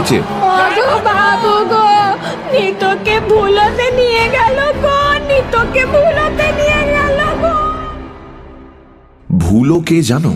হয়েছে? বাবু গো, নিতোকে ভুলোতে নিয়ে গেল গো, নিতোকে ভুলোতে নিয়ে গেল গো। ভুলো কে জানো?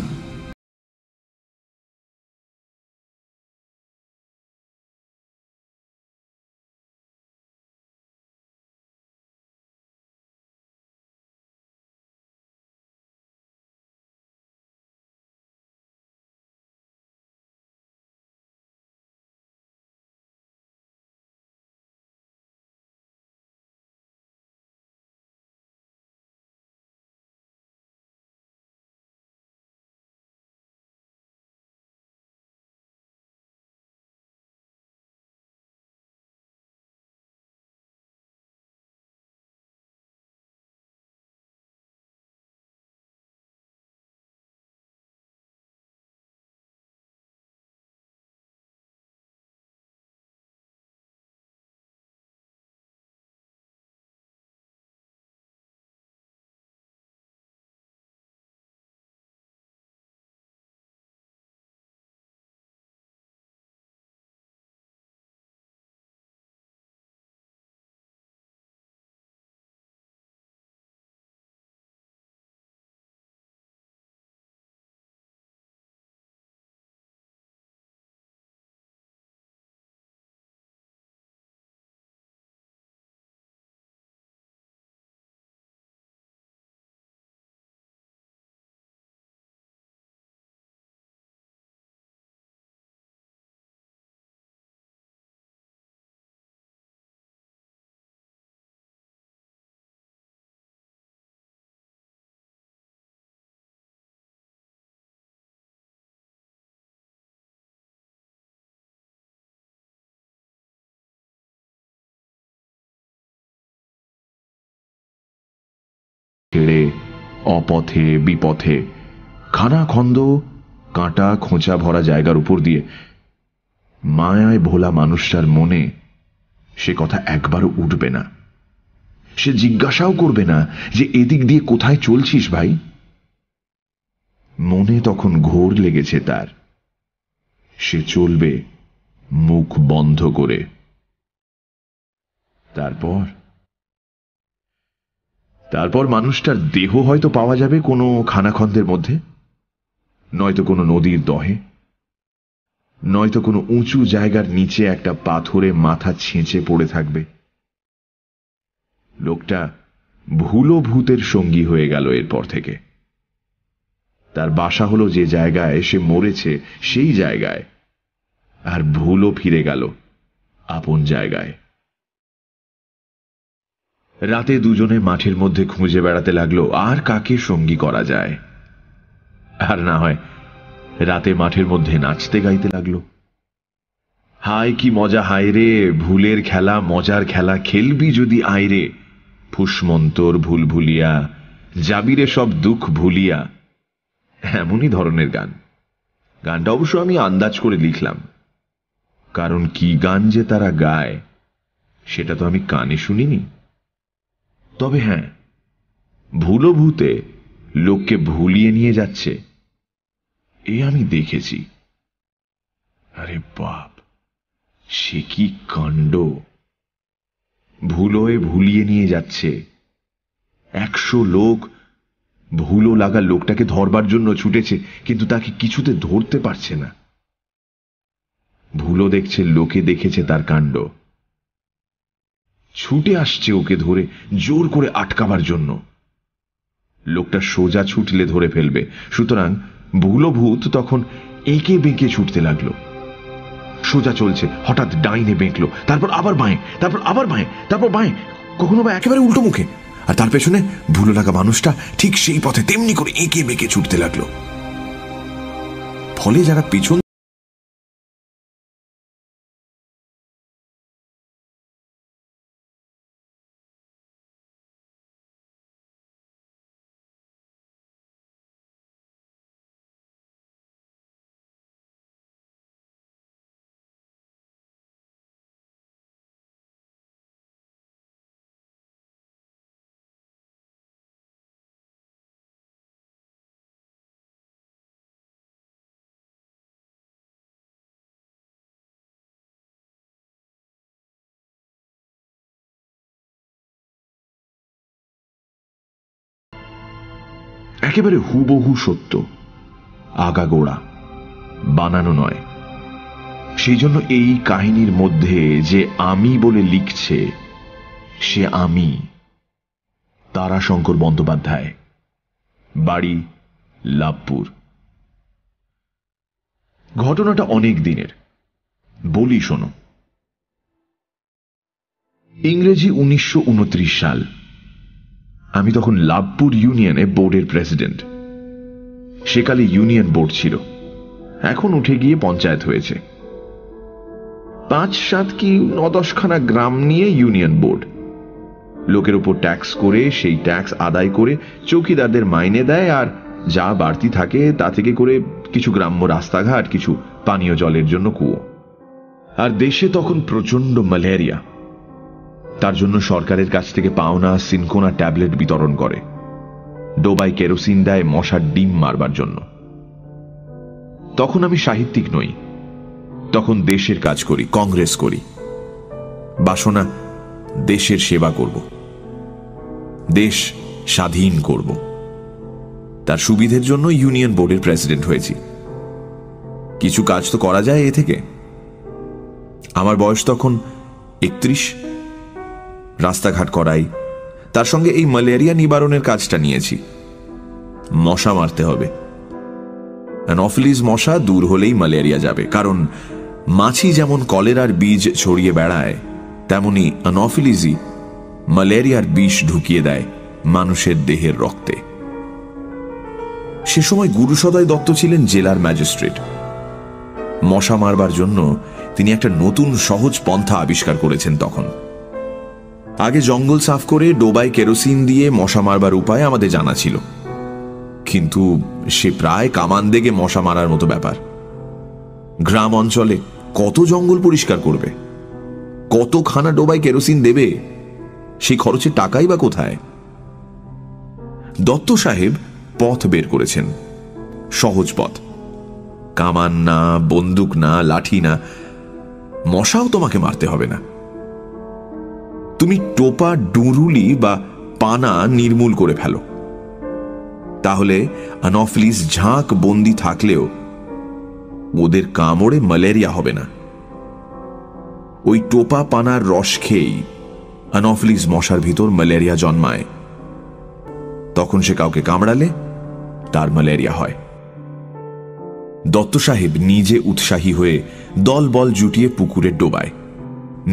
ছেড়ে অপথে বিপথে খানাখন্দ কাঁটা খোঁচা ভরা জায়গার উপর দিয়ে মায়ায় ভোলা মানুষটার মনে সে কথা একবারও উঠবে না। সে জিজ্ঞাসাও করবে না যে এদিক দিয়ে কোথায় চলছিস ভাই। মনে তখন ঘোর লেগেছে তার। সে চলবে মুখ বন্ধ করে। তারপর মানুষটার দেহ হয়তো পাওয়া যাবে কোনো খানাখন্দের মধ্যে, নয়তো কোনো নদীর দহে, নয়তো কোনো উঁচু জায়গার নিচে একটা পাথরে মাথা ছেঁচে পড়ে থাকবে। লোকটা ভুলো ভূতের সঙ্গী হয়ে গেল এরপর থেকে। তার বাসা হলো যে জায়গায় সে মরেছে সেই জায়গায়, আর ভুলো ফিরে গেল আপন জায়গায়। রাতে দুজনে মাঠের মধ্যে খুঁজে বেড়াতে লাগলো আর কাকে সঙ্গী করা যায়। আর না হয় রাতে মাঠের মধ্যে নাচতে গাইতে লাগলো। হায় কি মজা, হায় রে ভুলের খেলা, মজার খেলা খেলবি যদি আয় রে, ফুসমন্তর ভুল ভুলিয়া যাবিরে সব দুঃখ ভুলিয়া। এমনই ধরনের গান। গানটা অবশ্য আমি আন্দাজ করে লিখলাম, কারণ কি গান যে তারা গায় সেটা তো আমি কানে শুনিনি। তবে হ্যাঁ, ভুলো ভূতে লোককে ভুলিয়ে নিয়ে যাচ্ছে এ আমি দেখেছি। আরে বাপ, সে কি কাণ্ড! ভুলোয় ভুলিয়ে নিয়ে যাচ্ছে। 100 লোক ভুলো লাগা লোকটাকে ধরবার জন্য ছুটেছে, কিন্তু তাকে কিছুতে ধরতে পারছে না। ভুলো দেখছে লোকে দেখেছে তার কাণ্ড, ছুটে আসছে ওকে ধরে জোর করে আটকাবার জন্য। লোকটা সোজা ছুটলে ধরে ফেলবে, সুতরাং ভুলো ভূত তখন এঁকে বেঁকে ছুটতে লাগলো। সোজা চলছে, হঠাৎ ডাইনে বেঁকলো, তারপর আবার বাঁয়ে, তারপর আবার বাঁয়ে, তারপর বাঁয়ে, কখনো বা একেবারে উল্টো মুখে। আর তার পেছনে ভুলো লাগা মানুষটা ঠিক সেই পথে তেমনি করে এঁকে বেঁকে ছুটতে লাগলো। ফলে যারা পিছন একেবারে হুবহু সত্য, আগাগোড়া, বানানো নয়। সেই জন্য এই কাহিনীর মধ্যে যে আমি বলে লিখছে, সে আমি তারাশঙ্কর বন্দ্যোপাধ্যায়, বাড়ি লাভপুর। ঘটনাটা অনেক দিনের, বলি শোনো। ইংরেজি 1929 সাল। আমি তখন লাভপুর ইউনিয়নে বোর্ডের প্রেসিডেন্ট। সেকালে ইউনিয়ন বোর্ড ছিল, এখন উঠে গিয়ে পঞ্চায়েত হয়েছে। 5-7 কি 9-10 খানা গ্রাম নিয়ে ইউনিয়ন বোর্ড। লোকের উপর ট্যাক্স করে, সেই ট্যাক্স আদায় করে চৌকিদারদের মাইনে দেয়, আর যা বাড়তি থাকে তা থেকে করে কিছু গ্রাম্য রাস্তাঘাট, কিছু পানীয় জলের জন্য কুয়ো। আর দেশে তখন প্রচন্ড ম্যালেরিয়া। তার জন্য সরকারের কাছ থেকে পাওনা সিনকোনা ট্যাবলেট বিতরণ করে। ডোবায় কেরোসিন দেয় মশার ডিম মারবার জন্য। তখন আমি সাহিত্যিক নই, তখন দেশের কাজ করি, কংগ্রেস করি। বাসনা দেশের সেবা করব, দেশ স্বাধীন করব। তার সুবিধের জন্য ইউনিয়ন বোর্ডের প্রেসিডেন্ট হয়েছি। কিছু কাজ তো করা যায় এ থেকে। আমার বয়স তখন 31। রাস্তাঘাট করাই, তার সঙ্গে এই ম্যালেরিয়া নিবারণের কাজটা নিয়েছি। মশা মারতে হবে। অ্যানোফিলিস মশা দূর হলেই ম্যালেরিয়া যাবে, কারণ মাছি যেমন কলেরার বীজ ছড়িয়ে বেড়ায়, তেমনি অ্যানোফিলিসই ম্যালেরিয়ার বিষ ঢুকিয়ে দেয় মানুষের দেহের রক্তে। সে সময় গুরুসদয় দত্ত ছিলেন জেলার ম্যাজিস্ট্রেট। মশা মারবার জন্য তিনি একটা নতুন সহজ পন্থা আবিষ্কার করেছেন তখন। আগে জঙ্গল সাফ করে ডোবায় কেরোসিন দিয়ে মশা মারবার উপায় আমাদের জানা ছিল, কিন্তু সে প্রায় কামান দেগে মশা মারার মতো ব্যাপার। গ্রাম অঞ্চলে কত জঙ্গল পরিষ্কার করবে, কতখানা ডোবায় কেরোসিন দেবে, সেই খরচের টাকাই বা কোথায়? দত্ত সাহেব পথ বের করেছেন, সহজ পথ। কামান না, বন্দুক না, লাঠি না, মশাও তোমাকে মারতে হবে না। তুমি টোপা, ডুরুলি বা পানা নির্মূল করে ফেলো, তাহলে অ্যানোফিলিস ঝাঁক বন্দি থাকলেও ওদের কামড়ে ম্যালেরিয়া হবে না। ওই টোপা পানার রস খেয়েই অ্যানোফিলিস মশার ভিতর ম্যালেরিয়া জন্মায়। তখন সে কাউকে কামড়ালে তার ম্যালেরিয়া হয়। দত্ত সাহেব নিজে উৎসাহী হয়ে দল বল জুটিয়ে পুকুরে ডোবায়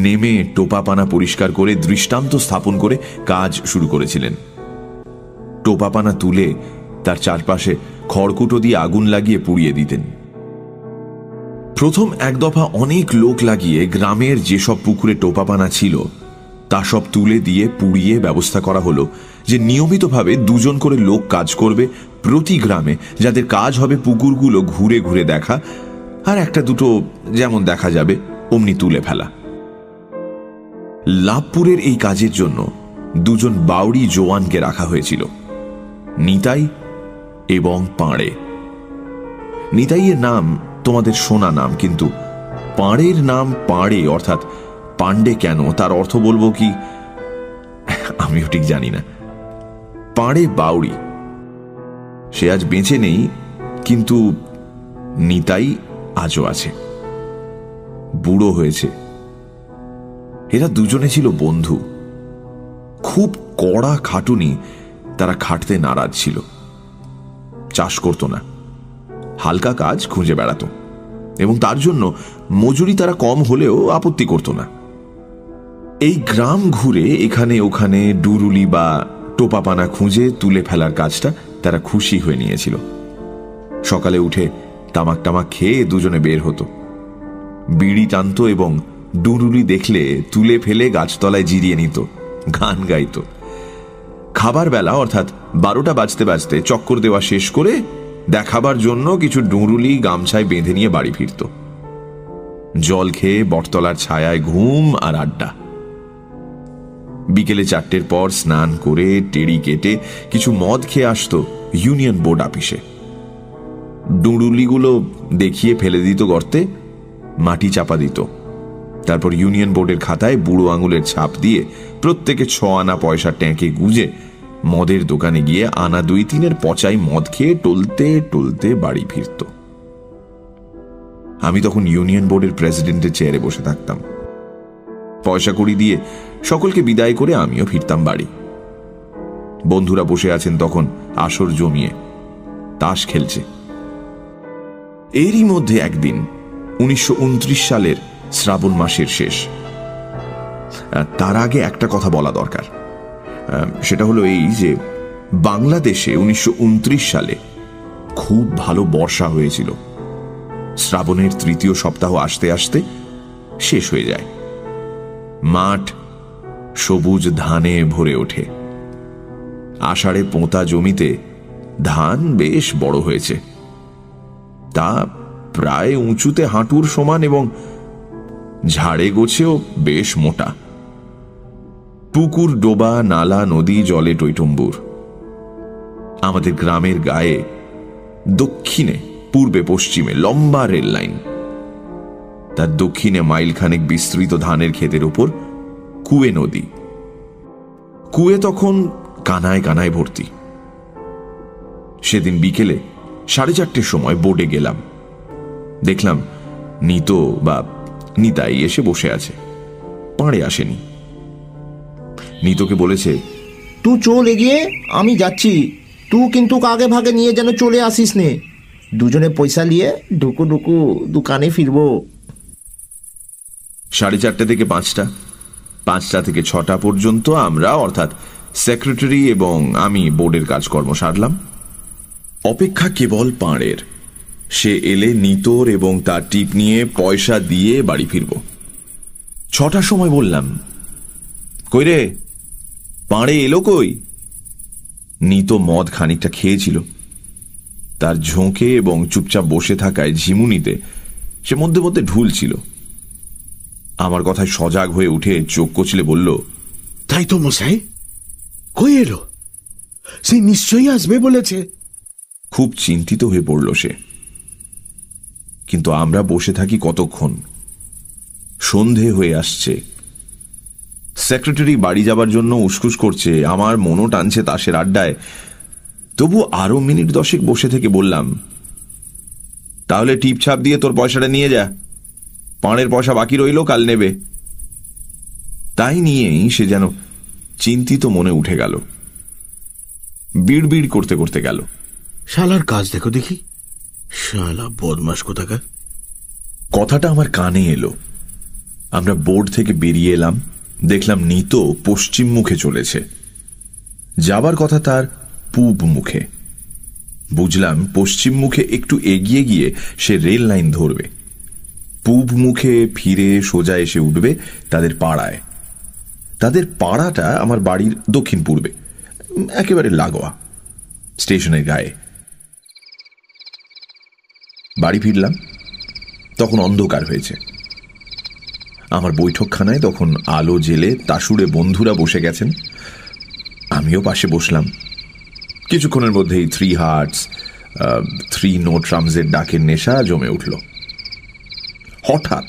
নেমে টোপা পানা পরিষ্কার করে দৃষ্টান্ত স্থাপন করে কাজ শুরু করেছিলেন। টোপা পানা তুলে তার চারপাশে খড়কুটো দিয়ে আগুন লাগিয়ে পুড়িয়ে দিতেন। প্রথম এক দফা অনেক লোক লাগিয়ে গ্রামের যেসব পুকুরে টোপা পানা ছিল তা সব তুলে দিয়ে পুড়িয়ে ব্যবস্থা করা হলো যে নিয়মিতভাবে 2 জন করে লোক কাজ করবে প্রতি গ্রামে, যাদের কাজ হবে পুকুরগুলো ঘুরে ঘুরে দেখা, আর একটা দুটো যেমন দেখা যাবে অমনি তুলে ফেলা। লাভপুরের এই কাজের জন্য 2 জন বাউড়ি জওয়ানকে রাখা হয়েছিল, নিতাই এবং পাঁড়ে। নিতাইয়ের নাম তোমাদের শোনা নাম, কিন্তু পাঁড়ের নাম পাঁড়ে অর্থাৎ পাণ্ডে কেন, তার অর্থ বলবো কি আমিও ঠিক জানি না। পাঁড়ে বাউড়ি, সে আজ বেঁচে নেই, কিন্তু নিতাই আজও আছে, বুড়ো হয়েছে। এরা দুজনে ছিল বন্ধু, খুব কড়া খাটুনি তারা খাটতে নারাজ ছিল। চাষ করত না, হালকা কাজ খুঁজে বেড়াত, এবং তার জন্য মজুরি তারা কম হলেও আপত্তি করত না। এই গ্রাম ঘুরে এখানে ওখানে ডুরুলি বা টোপাপানা খুঁজে তুলে ফেলার কাজটা তারা খুশি হয়ে নিয়েছিল। সকালে উঠে তামাক টামাক খেয়ে দুজনে বের হতো, বিড়ি টানত এবং ডুরুলি দেখলে তুলে ফেলে গাছতলায় জিরিয়ে নিত, গান গাইত। খাবার বেলা অর্থাৎ 12টা বাজতে বাজতে চক্কর দেওয়া শেষ করে দেখাবার জন্য কিছু ডুরুলি গামছায় বেঁধে নিয়ে বাড়ি ফিরত। জল খেয়ে বটতলার ছায়ায় ঘুম আর আড্ডা। বিকেলে 4টের পর স্নান করে টেড়ি কেটে কিছু মদ খেয়ে আসতো ইউনিয়ন বোর্ড অফিসে। ডুরুলিগুলো দেখিয়ে ফেলে দিত গর্তে, মাটি চাপা দিত। তারপর ইউনিয়ন বোর্ডের খাতায় বুড়ো আঙুলের ছাপ দিয়ে প্রত্যেকে 6 আনা পয়সা ট্যাঁকে গুঁজে মদের দোকানে গিয়ে আনা 2-3 পচাই মদ খেয়ে টলতে টলতে বাড়ি ফিরত। আমি তখন ইউনিয়ন বোর্ডের প্রেসিডেন্টের চেয়ারে বসে থাকতাম। পয়সা কড়ি দিয়ে সকলকে বিদায় করে আমিও ফিরতাম বাড়ি। বন্ধুরা বসে আছেন তখন আসর জমিয়ে, তাস খেলছে। এরই মধ্যে একদিন 1929 সালের শ্রাবণ মাসের শেষ। তার আগে একটা কথা বলা দরকার, সেটা হলো এই যে বাংলাদেশে 1929 সালে খুব ভালো বর্ষা হয়েছিল। শ্রাবণের 3য় সপ্তাহ আসতে আসতে শেষ হয়ে যায়। মাঠ সবুজ ধানে ভরে ওঠে। আষাঢ়ে পোঁতা জমিতে ধান বেশ বড় হয়েছে, তা প্রায় উঁচুতে হাঁটুর সমান এবং ঝাড়ে গোছেও বেশ মোটা। পুকুর, ডোবা, নালা, নদী জলে টইটম্বুর। আমাদের গ্রামের গায়ে দক্ষিণে, পূর্বে, পশ্চিমে লম্বা রেল লাইন। তার দক্ষিণে মাইলখানেক বিস্তৃত ধানের ক্ষেতের উপর কুয়ে নদী। কুয়ে তখন কানায় কানায় ভর্তি। সেদিন বিকেলে 4:30 সময় বোর্ডে গেলাম। দেখলাম নিতো বা নিতাই এসে বসে আছে, পাড়ে আসেনি। নিতোকে বলেছে, তুই চল এগিয়ে, আমি যাচ্ছি। তুই কিন্তু আগে ভাগে নিয়ে যেন চলে আসিস নে। দুজনে পয়সা নিয়ে ঢুকু ঢুকু দোকানে ফিরবো। 4:30 থেকে 5টা, 5টা থেকে 6টা পর্যন্ত আমরা, অর্থাৎ সেক্রেটারি এবং আমি, বোর্ডের কাজকর্ম সারলাম। অপেক্ষা কেবল পাঁড়ের। সে এলে নিতোর এবং তার টিপ নিয়ে পয়সা দিয়ে বাড়ি ফিরব। 6টার সময় বললাম, কই রে, পাঁড়ে এলো কই? নিতো মদ খানিকটা খেয়েছিল। তার ঝোঁকে এবং চুপচাপ বসে থাকায় ঝিমুনিতে সে মধ্যে মধ্যে ঢুলছিল। আমার কথায় সজাগ হয়ে উঠে চোখ কচলে বলল, তাই তো মশাই, কই এলো? সে নিশ্চয়ই আসবে বলেছে। খুব চিন্তিত হয়ে পড়ল সে। কিন্তু আমরা বসে থাকি কতক্ষণ? সন্ধে হয়ে আসছে। সেক্রেটারি বাড়ি যাবার জন্য উসকুস করছে, আমার মনও টানছে তাসের আড্ডায়। তবু আরো মিনিট 10 বসে থেকে বললাম, তাহলে টিপছাপ দিয়ে তোর পয়সাটা নিয়ে যা, পাঁড়ের পয়সা বাকি রইল, কাল নেবে। তাই নিয়েই সে যেন চিন্তিত মনে উঠে গেল। বিড় বিড় করতে করতে গেল, শালার কাজ দেখো দেখি, শালা বদমাস কোথাকার। কথাটা আমার কানে এলো। আমরা বোর্ড থেকে বেরিয়ে এলাম। দেখলাম নিতো পশ্চিম মুখে চলেছে, যাবার কথা তার পূব মুখে। বুঝলাম পশ্চিম মুখে একটু এগিয়ে গিয়ে সে রেল লাইন ধরবে, পূব মুখে ফিরে সোজা এসে উঠবে তাদের পাড়ায়। তাদের পাড়াটা আমার বাড়ির দক্ষিণ পূর্বে, একেবারে লাগোয়া, স্টেশনের গায়ে। বাড়ি ফিরলাম, তখন অন্ধকার হয়েছে। আমার বৈঠকখানায় তখন আলো জেলে তাসুড়ে বন্ধুরা বসে গেছেন। আমিও পাশে বসলাম। কিছুক্ষণের মধ্যেই 3 হার্টস, 3 নো ট্রামসের ডাকের নেশা জমে উঠল। হঠাৎ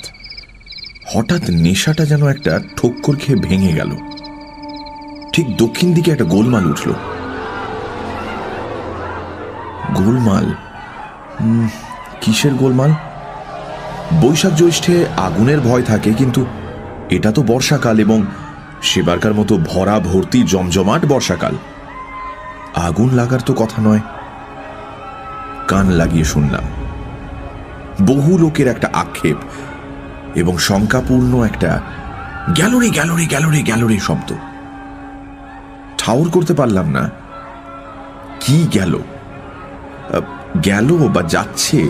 হঠাৎ নেশাটা যেন একটা ঠোক্কর খেয়ে ভেঙে গেল। ঠিক দক্ষিণ দিকে একটা গোলমাল উঠল। গোলমাল? কিসের গোলমাল? বৈশাখ জ্যৈষ্ঠে আগুনের ভয় থাকে, কিন্তু এটা তো বর্ষাকাল এবং সেবারকার মতো ভরা ভর্তি জমজমাট বর্ষাকাল। আগুন লাগার তো কথা নয়। কান লাগিয়ে শুনলাম। বহু লোকের একটা আক্ষেপ এবং শঙ্কাপূর্ণ একটা গ্যালোরি গ্যালোরি গ্যালোরি গ্যালোরি শব্দ। ঠাউর করতে পারলাম না কি গেল, গেল বা যাচ্ছে,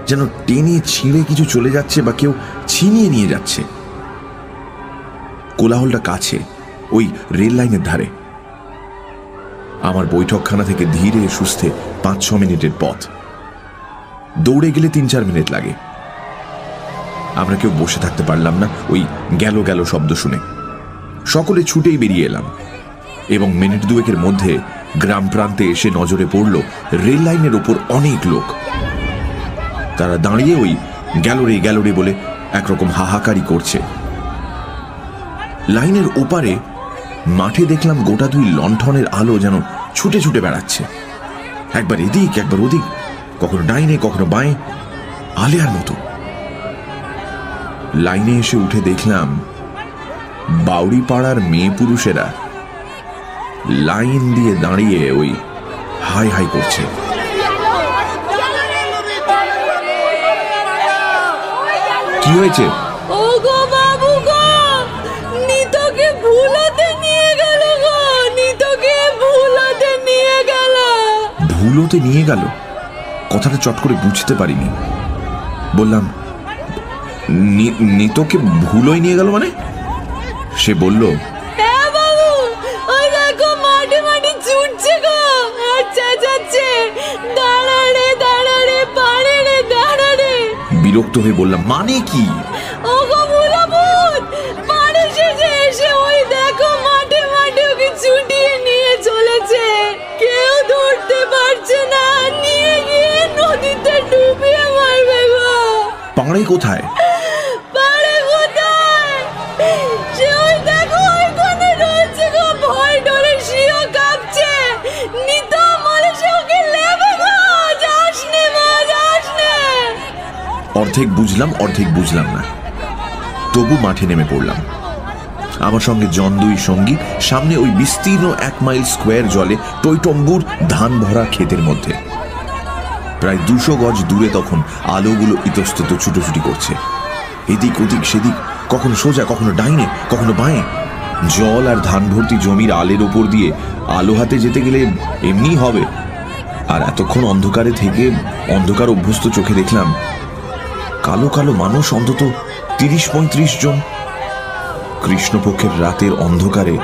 যেন টেনে ছিঁড়ে কিছু চলে যাচ্ছে বা কেউ ছিনিয়ে নিয়ে যাচ্ছে। কোলাহলটা কাছে, ওই রেল লাইনের ধারে। আমার বৈঠকখানা থেকে ধীরে সুস্থে 5-6 মিনিটের পথ। দৌড়ে গেলে 3-4 মিনিট লাগে। আমরা কেউ বসে থাকতে পারলাম না ওই গেল গেল শব্দ শুনে। সকলে ছুটেই বেরিয়ে এলাম এবং মিনিট 2 মধ্যে গ্রাম প্রান্তে এসে নজরে পড়ল রেল লাইনের ওপর অনেক লোক। তারা দাঁড়িয়ে ওই গ্যালোরি গ্যালোরি বলে একরকম হাহাকারি করছে। লাইনের ওপারে মাঠে দেখলাম গোটা দুই লণ্ঠনের আলো যেন ছুটে ছুটে বেড়াচ্ছে, একবার এদিক একবার ওদিক, কখনো ডাইনে কখনো বাঁয়ে, আলেয়ার মতো। লাইনে এসে উঠে দেখলাম বাউড়ি পাড়ার মেয়ে পুরুষেরা লাইন দিয়ে দাঁড়িয়ে ওই হাই হাই করছে। কি হয়েছে? ও গো বাবু গো, নিতকে ভুলাতে নিয়ে গেল গো, নিতকে ভুলাতে নিয়ে গেল। ভুলোতে নিয়ে গেল? কথাটা চট করে বুঝতে পারিনি। বললাম, নিতকে ভুলোই নিয়ে গেল মানে? সে বলল, হ্যাঁ বাবু, ওই দেখো মাঠে মাঠে ছুটছে গো, আচ্ছা যাচ্ছে, দাঁড়া রে দাঁড়া রে, পারে রে দাঁড়া রে। বিরক্ত হয়ে বললাম, মানে কি? ও গো ভুলাভূত, পাড়ে শেষে এসে ওই দেখো মাঠে মাঠে ওকে ছুটিয়ে নিয়ে চলেছে, কেউ ধরতে পারছে না, নিয়ে গিয়ে নদীতে ডুবিয়ে মারবে গো। পাড়ে কোথায়? পাড়ে কোথায়? সে ওই দেখো ওইখানে রয়েছে গো, ভয় ডরে শিও কাঁপছে, নিত বলে সে ওকে নেবে গো, যাস নে মা, যাস নে। অর্ধেক বুঝলাম অর্ধেক বুঝলাম না, তবু মাঠে নেমে পড়লাম। আমার সঙ্গে জন দুই সঙ্গী সামনে ওই বিস্তীর্ণ 1 মাইল স্কোয়ার জলে টইটম্বুর ধান ভরা ক্ষেতের মধ্যে। প্রায় 200 গজ দূরে তখন আলোগুলো ইতস্তত ছুটোছুটি করছে, এদিক ওদিক সেদিক, কখনো সোজা কখনো ডাইনে কখনো বাঁয়ে। জল আর ধান ভর্তি জমির আলের ওপর দিয়ে আলো হাতে যেতে গেলে এমনি হবে, আর এতক্ষণ অন্ধকারে থেকে অন্ধকার অভ্যস্ত চোখে দেখলাম কালো কালো মানুষ অন্তত 30-35 জন কৃষ্ণপক্ষের রাতের অন্ধকারে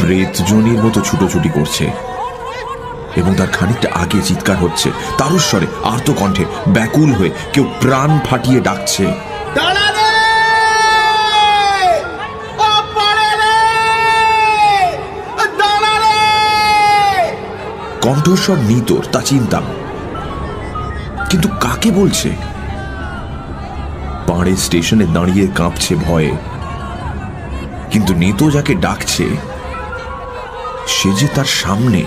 প্রেতজনির মতো ছুটোছুটি করছে, এবং তার খানিকটা আগে চিৎকার হচ্ছে তারস্বরে, আর্ত কণ্ঠে, ব্যাকুল হয়ে কেউ প্রাণ ফাটিয়ে ডাকছে, কণ্ঠস্বর নিতর তা চিনতাম, কিন্তু কাকে বলছে? পাড়ে স্টেশনে দাঁড়িয়ে কাঁপছে ভয়ে, কিন্তু নেতো যাকে ডাকছে সে যে তার সামনে,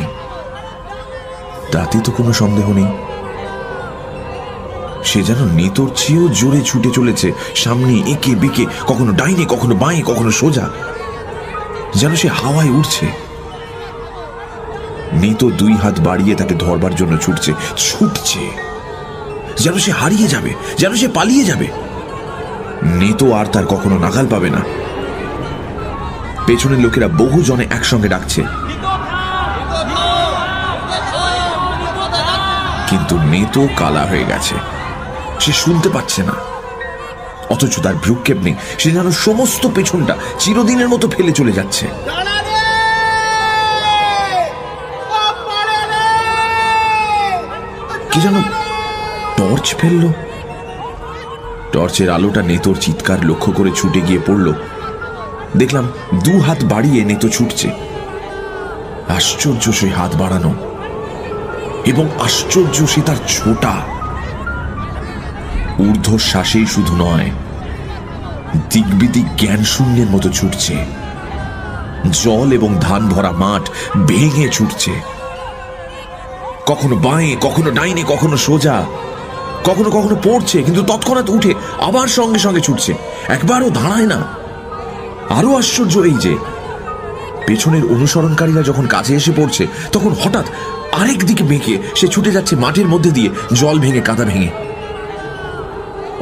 তাতে তো কোনো সন্দেহ নেই। সে যেন নেতোর চেয়েও জোরে ছুটে চলেছে সামনে, এঁকে বেঁকে, কখনো ডাইনে কখনো বাঁয়ে কখনো সোজা, যেন সে হাওয়ায় উঠছে। নেতো 2 হাত বাড়িয়ে তাকে ধরবার জন্য ছুটছে, যেন সে হারিয়ে যাবে, যেন সে পালিয়ে যাবে। নেতো আর তার কখনো নাগাল পাবে না। পেছনের লোকেরা বহু জনে একসঙ্গে ডাকছে, কিন্তু নেতো কালা হয়ে গেছে, সে শুনতে পাচ্ছে না। অথচ তার ভ্রুক্ষেপ নেই, সে যেন সমস্ত পেছনটা চিরদিনের মতো ফেলে চলে যাচ্ছে। কি যেন টর্চ ফেলল, টর্চের আলোটা নেতোর চিৎকার লক্ষ্য করে ছুটে গিয়ে পড়ল। দেখলাম 2 হাত বাড়িয়ে নেতো ছুটছে। আশ্চর্য সে হাত বাড়ানো, এবং আশ্চর্য সে তার ছোটা। ঊর্ধ্বশ্বাসেই শুধু নয়, দিগ্বিদিক জ্ঞান শূন্যের মতো ছুটছে। জল এবং ধান ভরা মাঠ ভেঙে ছুটছে, কখনো বাঁয়ে কখনো ডাইনে কখনো সোজা, কখনো কখনো পড়ছে, কিন্তু তৎক্ষণাৎ উঠে আবার সঙ্গে সঙ্গে ছুটছে, একবারও দাঁড়ায় না। আরো আশ্চর্য এই যে পেছনের অনুসরণকারীরা যখন কাছে এসে পড়ছে, তখন হঠাৎ আরেক দিকে বেঁকে সে ছুটে যাচ্ছে মাঠের মধ্যে দিয়ে, জল ভেঙে কাদা ভেঙে।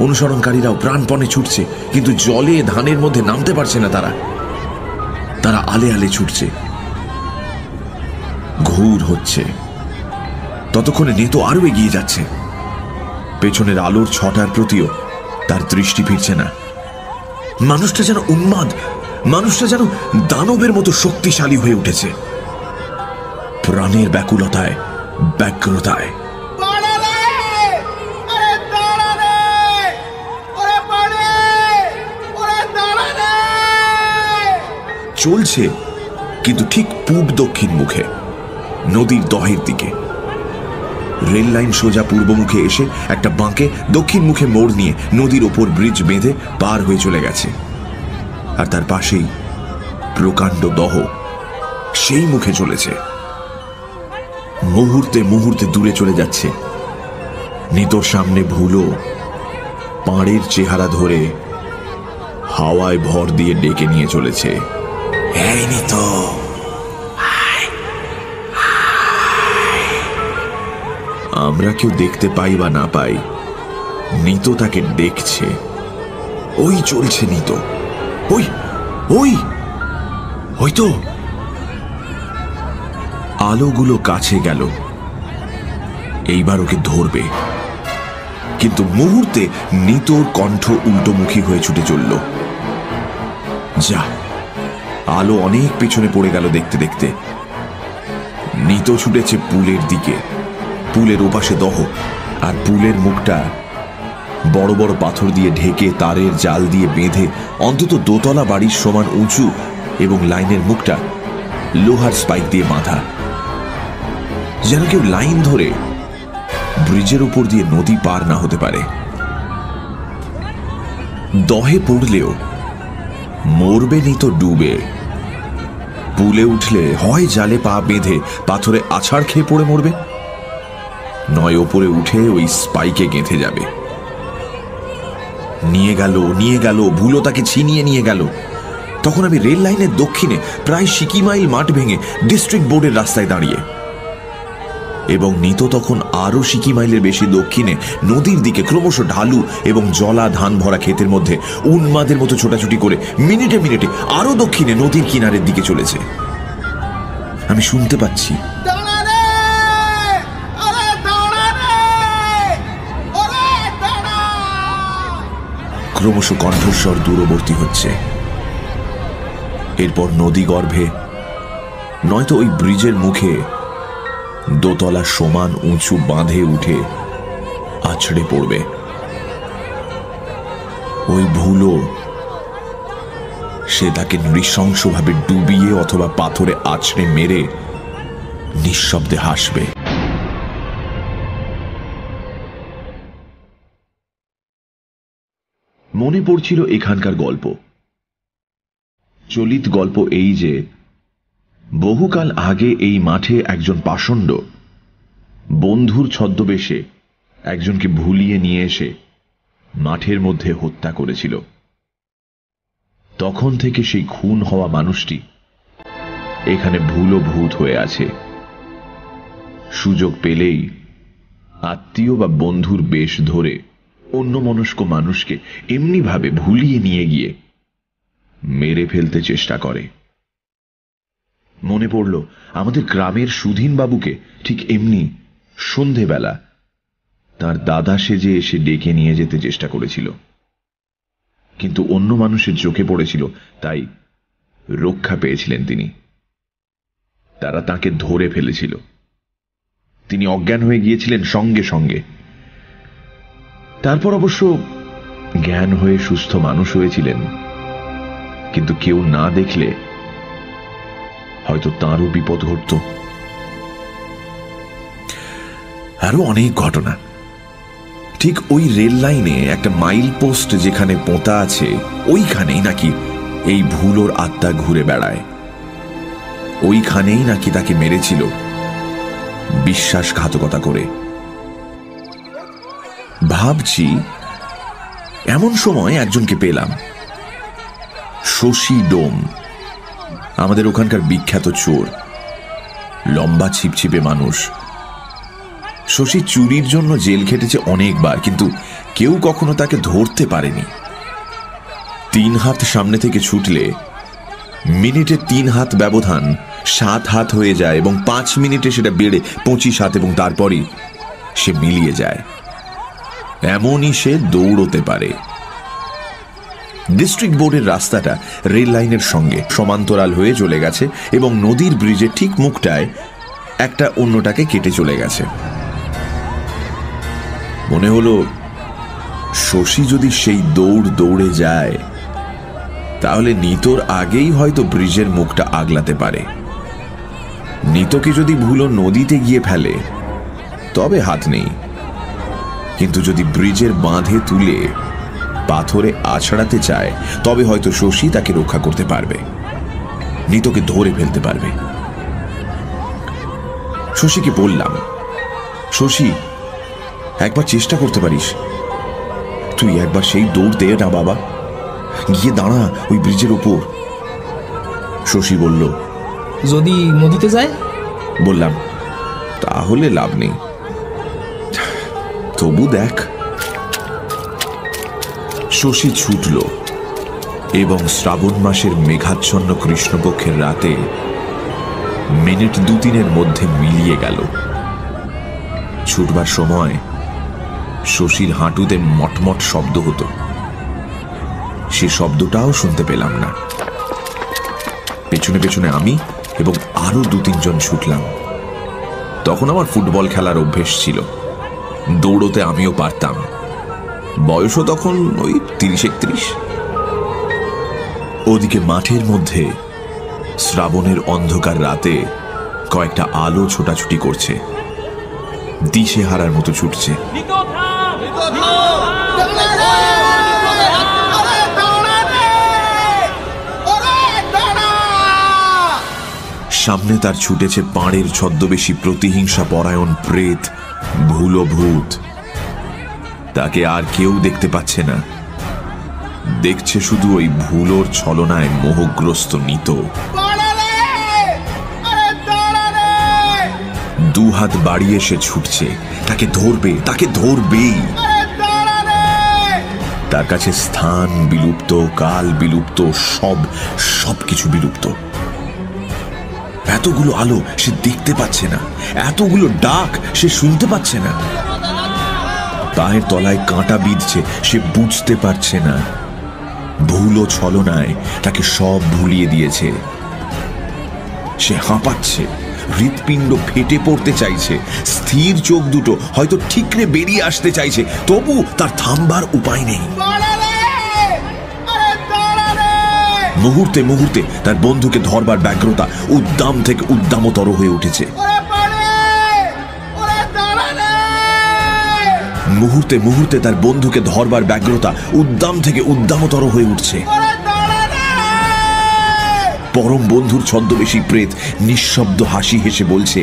অনুসরণকারীরাও প্রাণপণে ছুটছে, কিন্তু জলে ধানের মধ্যে নামতে পারছে না তারা আলে আলে ছুটছে। ঘুর হচ্ছে। ততক্ষণে নেতো আরো এগিয়ে যাচ্ছে। পেছনের আলোর ছটার প্রতিও তার দৃষ্টি ফিরছে না। মানুষটা যেন উন্মাদ, মানুষটা যেন দানবের মতো শক্তিশালী হয়ে উঠেছে, প্রাণের ব্যাকুলতায়, ব্যগ্রতায়। চলছে, কিন্তু ঠিক পূব দক্ষিণ মুখে, নদীর দহের দিকে। রেল লাইন সোজা পূর্বমুখে এসে একটা বাঁকে দক্ষিণ মুখে মোড় নিয়ে নদীর ওপর ব্রিজ বেঁধে পার হয়ে চলে গেছে। আর তার পাশেই প্রকাণ্ড দহ সেই মুখে চলেছে। মুহূর্তে মুহূর্তে দূরে চলে যাচ্ছে। নিতোর সামনে ভুলো পাড়ের চেহারা ধরে হাওয়ায় ভর দিয়ে ডেকে নিয়ে চলেছে, এই নিতো। আমরা কেউ দেখতে পাই বা না পাই, নিতো তাকে দেখছে। ওই চলছে নিতো, ওই ওই ওই তো। আলোগুলো কাছে গেল, এইবার ওকে ধরবে। কিন্তু মুহূর্তে নিতোর কণ্ঠ উল্টোমুখী হয়ে ছুটে চলল। যা, আলো অনেক পেছনে পড়ে গেল দেখতে দেখতে। নিতো ছুটেছে পুলের দিকে। পুলের ওপাশে দহ, আর পুলের মুখটা বড় বড় পাথর দিয়ে ঢেকে তারের জাল দিয়ে বেঁধে অন্তত দোতলা বাড়ির সমান উঁচু, এবং লাইনের মুখটা লোহার স্পাইক দিয়ে বাঁধা, যেন কেউ লাইন ধরে ব্রিজের উপর দিয়ে নদী পার না হতে পারে। দহে পড়লেও মরবে নিতো ডুবে। পুলে উঠলে হয় জালে পা বেঁধে পাথরে আছাড় খেয়ে পড়ে মরবে, নয় ওপরে উঠে ওই স্পাইকে গেঁথে যাবে। নিয়ে গেল ভুলো তাকে ছিনিয়ে নিয়ে গেল। তখন আমি রেল লাইনের দক্ষিণে প্রায় সিকিমাইল মাঠ ভেঙে ডিস্ট্রিক্ট বোর্ডের রাস্তায় দাঁড়িয়ে, এবং নিতো তখন আরো সিকিমাইলের বেশি দক্ষিণে নদীর দিকে ক্রমশ ঢালু এবং জলা ধান ভরা ক্ষেতের মধ্যে উন্মাদের মতো ছোটাছুটি করে মিনিটে মিনিটে আরো দক্ষিণে নদীর কিনারের দিকে চলেছে। আমি শুনতে পাচ্ছি, ক্রমশ কণ্ঠস্বর দূরবর্তী হচ্ছে। এরপর নদী গর্ভে নয়তো ওই ব্রিজের মুখে দোতলা সমান উঁচু বাঁধে উঠে আছড়ে পড়বে। ওই ভুলো, সে তাকে নৃশংসভাবে ডুবিয়ে অথবা পাথরে আছড়ে মেরে নিঃশব্দে হাসবে। মনে পড়ছিল এখানকার গল্প। চলিত গল্প এই যে, বহুকাল আগে এই মাঠে একজন পাষণ্ড বন্ধুর ছদ্মবেশে একজনকে ভুলিয়ে নিয়ে এসে মাঠের মধ্যে হত্যা করেছিল। তখন থেকে সেই খুন হওয়া মানুষটি এখানে ভুলো ভূত হয়ে আছে। সুযোগ পেলেই আত্মীয় বা বন্ধুর বেশ ধরে অন্যমনস্ক মানুষকে এমনিভাবে ভুলিয়ে নিয়ে গিয়ে মেরে ফেলতে চেষ্টা করে। মনে পড়ল আমাদের গ্রামের সুধীন বাবুকে ঠিক এমনি সন্ধেবেলা তার দাদা সেজে এসে ডেকে নিয়ে যেতে চেষ্টা করেছিল, কিন্তু অন্য মানুষের চোখে পড়েছিল, তাই রক্ষা পেয়েছিলেন তিনি। তারা তাকে ধরে ফেলেছিল। তিনি অজ্ঞান হয়ে গিয়েছিলেন সঙ্গে সঙ্গে। তারপর অবশ্য জ্ঞান হয়ে সুস্থ মানুষ হয়েছিলেন, কিন্তু কেউ না দেখলে হয়তো তাঁরও বিপদ ঘটত। আরো অনেক ঘটনা। ঠিক ওই রেল লাইনে একটা মাইল পোস্ট যেখানে পোঁতা আছে, ওইখানেই নাকি এই ভুলোর আত্মা ঘুরে বেড়ায়। ওইখানেই নাকি তাকে মেরেছিল বিশ্বাসঘাতকতা করে। ভাবছি এমন সময় একজনকে পেলাম, শশী ডোম, আমাদের ওখানকার বিখ্যাত চোর। লম্বা ছিপছিপে মানুষ। শশী চুরির জন্য জেল খেটেছে অনেকবার, কিন্তু কেউ কখনো তাকে ধরতে পারেনি। 3 হাত সামনে থেকে ছুটলে মিনিটে 3 হাত ব্যবধান 7 হাত হয়ে যায়, এবং 5 মিনিটে সেটা বেড়ে 25 হাত, এবং তারপরই সে মিলিয়ে যায়। এমনই সে দৌড়তে পারে। ডিস্ট্রিক্ট বোর্ডের রাস্তাটা রেল লাইনের সঙ্গে সমান্তরাল হয়ে চলে গেছে, এবং নদীর ব্রিজের ঠিক মুখটায় একটা অন্যটাকে কেটে চলে গেছে। মনে হলো শশী যদি সেই দৌড়ে যায়, তাহলে নিতোর আগেই হয়তো ব্রিজের মুখটা আগলাতে পারে। নিতোকে যদি ভুলো নদীতে গিয়ে ফেলে তবে হাত নেই, কিন্তু যদি ব্রিজের বাঁধে তুলে পাথরে আছড়াতে চায় তবে হয়তো শশী তাকে রক্ষা করতে পারবে। নিতোকে ধরে ফেলতে পারবে। শশীকে বললাম, শশী, একবার চেষ্টা করতে পারিস, তুই একবার সেই দৌড় দে না বাবা, গিয়ে দাঁড়া ওই ব্রিজের ওপর। শশী বলল, যদি নদীতে যায়? বললাম, তাহলে লাভ নেই, তবু দেখ। শশী ছুটল এবং শ্রাবণ মাসের মেঘাচ্ছন্ন কৃষ্ণপক্ষের রাতে মিনিট 2-3 মধ্যে মিলিয়ে গেল। ছুটবার সময় শশীর হাঁটুতে মটমট শব্দ হতো, সে শব্দটাও শুনতে পেলাম না। পেছনে পেছনে আমি এবং আরো 2-3 জন ছুটলাম। তখন আমার ফুটবল খেলার অভ্যেস ছিল, দৌড়তে আমিও পারতাম, বয়সও তখন ওই 30-31। ওদিকে মাঠের মধ্যে শ্রাবণের অন্ধকার রাতে কয়েকটা আলো ছোটাছুটি করছে, দিশে হারার মতো ছুটছে। সামনে তার ছুটেছে পাড়ের ছদ্মবেশী প্রতিহিংসা পরায়ণ প্রেত ভুলো ভূত। তাকে আর কেউ দেখতে পাচ্ছে না, দেখছে শুধু ওই ভুলোর ছলনায় মোহগ্রস্ত নিতো। 2 হাত বাড়িয়ে সে ছুটছে, তাকে ধরবে, তাকে ধরবেই। তার কাছে স্থান বিলুপ্ত, কাল বিলুপ্ত, সবকিছু বিলুপ্ত। এতগুলো আলো সে দেখতে পাচ্ছে না, এতগুলো ডাক সে শুনতে পাচ্ছে না, পায়ের তলায় কাঁটা বিঁধছে সে বুঝতে পারছে না। ভুলো ছলনায় তাকে সব ভুলিয়ে দিয়েছে। সে হাঁপাচ্ছে, হৃৎপিণ্ড ফেটে পড়তে চাইছে, স্থির চোখ দুটো হয়তো ঠিকরে বেরিয়ে আসতে চাইছে, তবু তার থামবার উপায় নেই। মুহূর্তে মুহূর্তে তার বন্ধুকে ধরবার ব্যগ্রতা উদ্দাম থেকে উদ্দামতর হয়ে উঠেছে। মুহূর্তে মুহূর্তে তার বন্ধুকে ধরবার ব্যগ্রতা উদ্দাম থেকে উদ্দামতর হয়ে উঠছে। পরম বন্ধুর ছদ্মবেশী প্রেত নিঃশব্দ হাসি হেসে বলছে,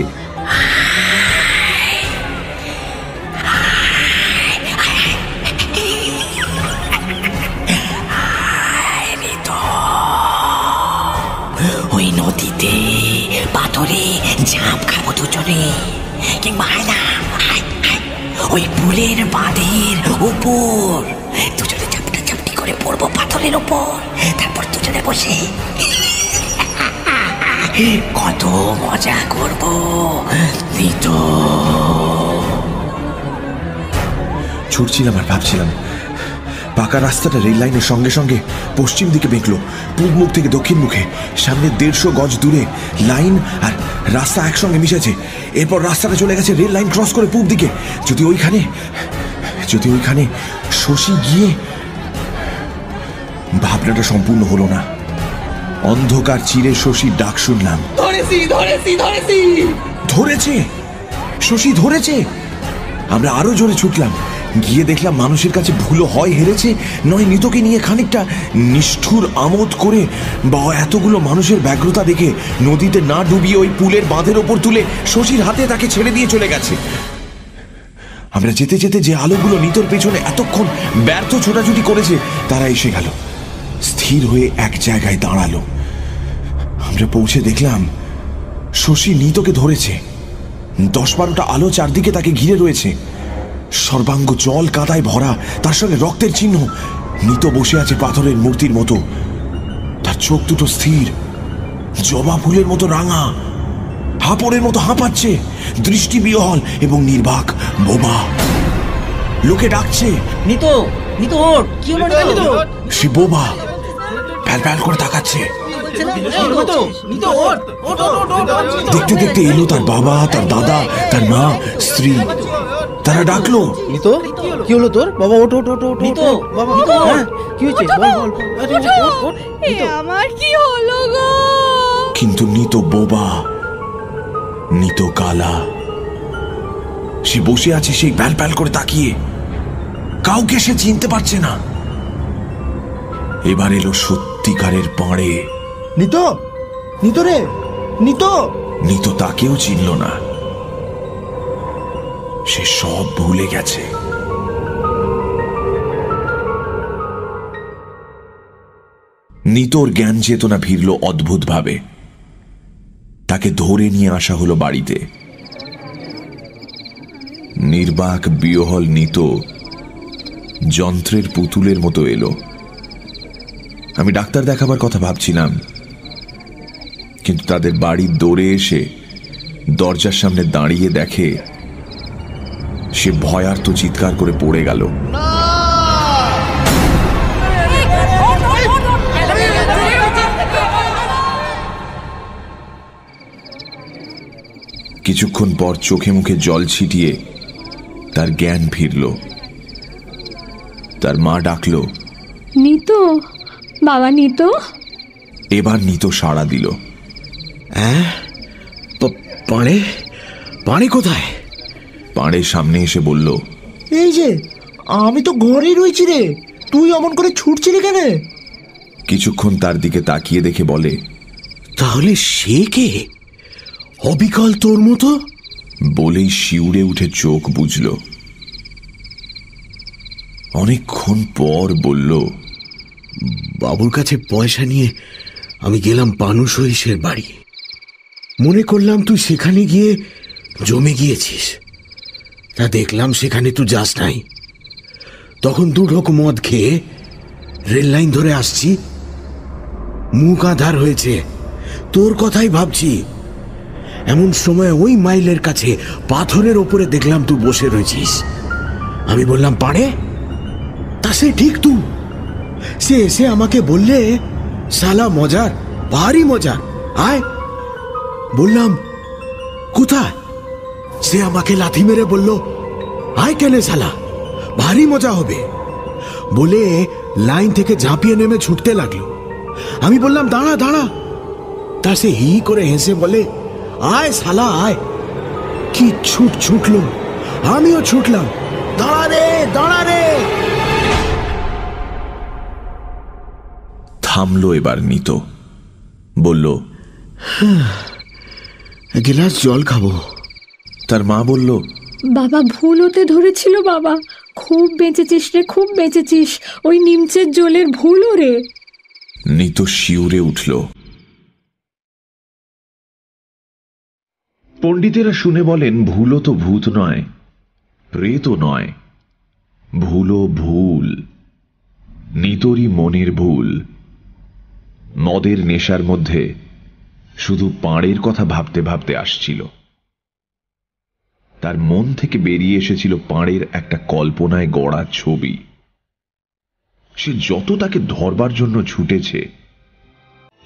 ওই নদীতে পাথরে ঝাঁপ খাবো দুজনে, কিংবা ওই পুলের বাঁধের উপর দুজনে ঝাপটা ঝাপটি করে পড়বো পাথরের উপর, তারপর দুজনে বসে কত মজা করবো। ছুটছিলাম আর ভাবছিলাম, পাকা রাস্তাটা রেল লাইনের সঙ্গে সঙ্গে পশ্চিম দিকে বেঁকলো, পূব মুখ থেকে দক্ষিণ মুখে। সামনে 150 গজ দূরে লাইন আর রাস্তা একসঙ্গে মিশেছে। এরপর রাস্তাটা চলে গেছে রেল লাইন ক্রস করে পূব দিকে। যদি ওইখানে শশী গিয়ে, ভাবনাটা সম্পূর্ণ হলো না। অন্ধকার চিরে শশীর ডাক শুনলাম, ধরেছে, শশী ধরেছে। আমরা আরো জোরে ছুটলাম, গিয়ে দেখলাম মানুষের কাছে ভুলো হয় হেরেছে, নয় নিতোকে নিয়ে খানিকটা নিষ্ঠুর আমোদ করে বা এতগুলো মানুষের ব্যগ্রতা দেখে নদীতে না ডুবিয়ে ওই পুলের বাঁধের ওপর তুলে শশীর হাতে তাকে ছেড়ে দিয়ে চলে গেছে। আমরা যেতে যেতে যে আলোগুলো নিতোর পেছনে এতক্ষণ ব্যর্থ ছোটাছুটি করেছে তারা এসে গেল, স্থির হয়ে এক জায়গায় দাঁড়ালো। আমরা পৌঁছে দেখলাম শশী নিতোকে ধরেছে। 10-12টা আলো চারদিকে তাকে ঘিরে রয়েছে, সর্বাঙ্গ জল কাদায় ভরা, তার সঙ্গে রক্তের চিহ্ন। নিতো বসে আছে পাথরের মূর্তির মতো, তার চোখ দুটো স্থির, জবা ফুলের মতো রাঙা, হাঁপড়ের মতো হাঁপাচ্ছে, দৃষ্টি বিহল এবং নির্বাক, বোবা। লোকে ডাকছে, নিতো, নিতো ওঠ, কি হলো নিতো? সে বোবা, প্যাল প্যাল করে তাকাচ্ছে। দেখতে দেখতে এলো তার বাবা, তার দাদা, তার মা, স্ত্রী। তারা ডাকলো, নিতো, কি হলো তোর? বাবা ওঠ ওঠ ওঠ ওঠ। নিতো, বাবা কি হয়েছে? আমার কি হলো গো? কিন্তু নিতো বোবা, নিতো কালা। সে বসে আছে সেই প্যাল প্যাল করে তাকিয়ে, কাউকে সে চিনতে পারছে না। এবার এলো সত্যিকারের পাড়ে। নিতো, নিতো রে, নিতো। নিতো তাকেও চিনল না, সে সব ভুলে গেছে। নিতোর জ্ঞান চেতনা ফিরল অদ্ভুতভাবে। তাকে ধরে নিয়ে আসা হলো বাড়িতে। নির্বাক বিহ্বল নিতো যন্ত্রের পুতুলের মতো এলো। আমি ডাক্তার দেখাবার কথা ভাবছিলাম, কিন্তু তাদের বাড়ির দৌড়ে এসে দরজার সামনে দাঁড়িয়ে দেখে সে ভয়ার্ত চিৎকার করে পড়ে গেল। কিছুক্ষণ পর চোখে মুখে জল ছিটিয়ে তার জ্ঞান ফিরল। তার মা ডাকল, নিতো, বাবা নিতো। এবার নিতো সাড়া দিল। পাড়ে পাড়ে কোথায়? পাড়ের সামনে এসে বলল, এই যে আমি তো ঘরেই রয়েছি রে, তুই অমন করে ছুটছিলি কেন? কিছুক্ষণ তার দিকে তাকিয়ে দেখে বলে, তাহলে সে কে? অবিকল তোর মতো? বলেই শিউরে উঠে চোখ বুঝল। অনেকক্ষণ পর বলল, বাবুর কাছে পয়সা নিয়ে আমি গেলাম পানু সহিসের বাড়ি। মনে করলাম তুই সেখানে গিয়ে জমে গিয়েছিস, তা দেখলাম সেখানে তুই যাস নাই। তখন 2 ঢোক মদ খেয়ে রেল লাইন ধরে আসছি, মুখ আধার হয়েছে, তোর কথাই ভাবছি। এমন সময় ওই মাইলের কাছে পাথরের ওপরে দেখলাম তুই বসে রয়েছিস। আমি বললাম, পাড়ে? তা সে ঠিক তুই। সে এসে আমাকে বললে, শালা মজার, ভারী মজার, আয়। বললাম, কোথায়? সে আমাকে লাথি মেরে বলল, আয় কেনে শালা, ভারী মজা হবে। বলে লাইন থেকে ঝাঁপিয়ে নেমে ছুটতে লাগলো। আমি বললাম, দাঁড়া দাঁড়া। তা সে হি করে হেসে বলে, আয় শালা আয়। কি ছুটলো, আমিও ছুটলাম। দাঁড়া রে, দাঁড়া রে। থামলো এবার নিতো, বলল, গ্লাস জল খাবো। তার মা বলল, বাবা ভুল হতে ধরেছিল বাবা, খুব বেঁচেছিস রে, খুব বেঁচেছিস, ওই নিমচের জলের ভুলও রে। নিতো শিউরে উঠল। পণ্ডিতেরা শুনে বলেন, ভুলও তো ভূত নয়, প্রেতও নয়, ভুলও ভুল, নিতোরই মনের ভুল। মদের নেশার মধ্যে শুধু পাড়ের কথা ভাবতে ভাবতে আসছিল। তার মন থেকে বেরিয়ে এসেছিল পাড়ের একটা কল্পনায় গড়া ছবি। সে যত তাকে ধরবার জন্য ছুটেছে,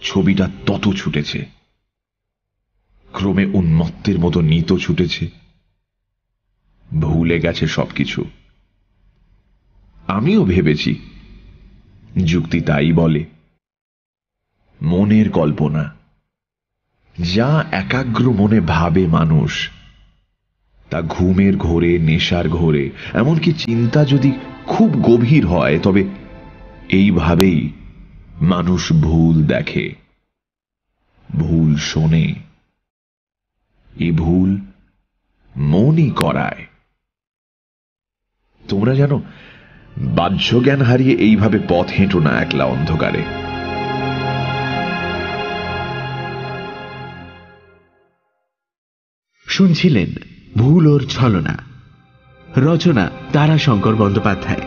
ছবিটা তত ছুটেছে। ক্রমে উন্মত্তের মতো নিতো ছুটেছে, ভুলে গেছে সবকিছু। আমিও ভেবেছি, যুক্তি তাই বলে। মনের কল্পনা, যা একাগ্র মনে ভাবে মানুষ, তা ঘুমের ঘোরে, নেশার ঘোরে, এমনকি চিন্তা যদি খুব গভীর হয়, তবে এইভাবেই মানুষ ভুল দেখে, ভুল শোনে। এই ভুল মনই করায়। তোমরা জানো, বাহ্য জ্ঞান হারিয়ে এইভাবে পথ হেঁটো না একলা অন্ধকারে। শুনছিলেন ভুল ওর ছলনা। রচনা তারাশঙ্কর বন্দ্যোপাধ্যায়।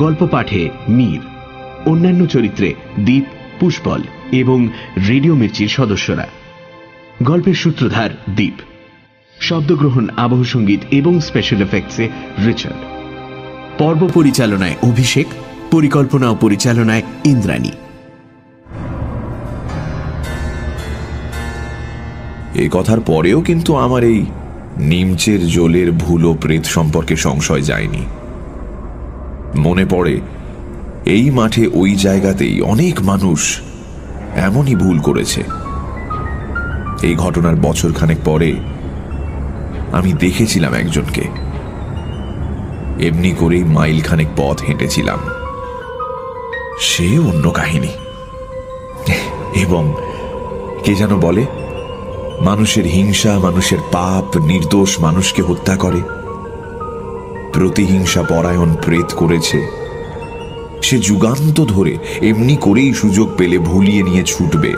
গল্প পাঠে মীর। অন্যান্য চরিত্রে দীপ, পুষ্পল এবং রেডিও মির্চির সদস্যরা। গল্পের সূত্রধার দীপ। শব্দগ্রহণ, আবহ সঙ্গীত এবং স্পেশাল এফেক্টসে রিচার্ড। পর্ব পরিচালনায় অভিষেক, পরিকল্পনা ও পরিচালনায় ইন্দ্রাণী। এই কথার পরেও কিন্তু আমার এই নিমচের জলের ভুল ও প্রেত সম্পর্কে সংশয় যায়নি। মনে পড়ে, এই মাঠে ওই জায়গাতেই অনেক মানুষ এমনই ভুল করেছে। এই ঘটনার বছরখানেক পরে আমি দেখেছিলাম একজনকে। এমনি করেই মাইলখানেক পথ হেঁটেছিলাম। সে অন্য কাহিনী, এবং কে যেন বলে, মানুষের হিংসা, মানুষের পাপ নির্দোষ মানুষকে হত্যা করে। প্রতিহিংসা পরায়ণ প্রেত করেছে, সে যুগান্ত ধরে এমনি করেই সুযোগ পেলে ভুলিয়ে নিয়ে ছুটবে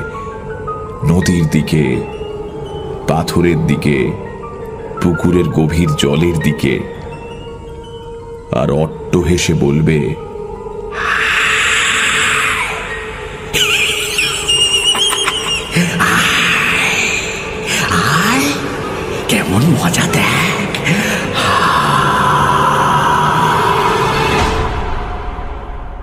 নদীর দিকে, পাথরের দিকে, পুকুরের গভীর জলের দিকে, আর অট্ট হেসে বলবে, কেমন মজা দেখ।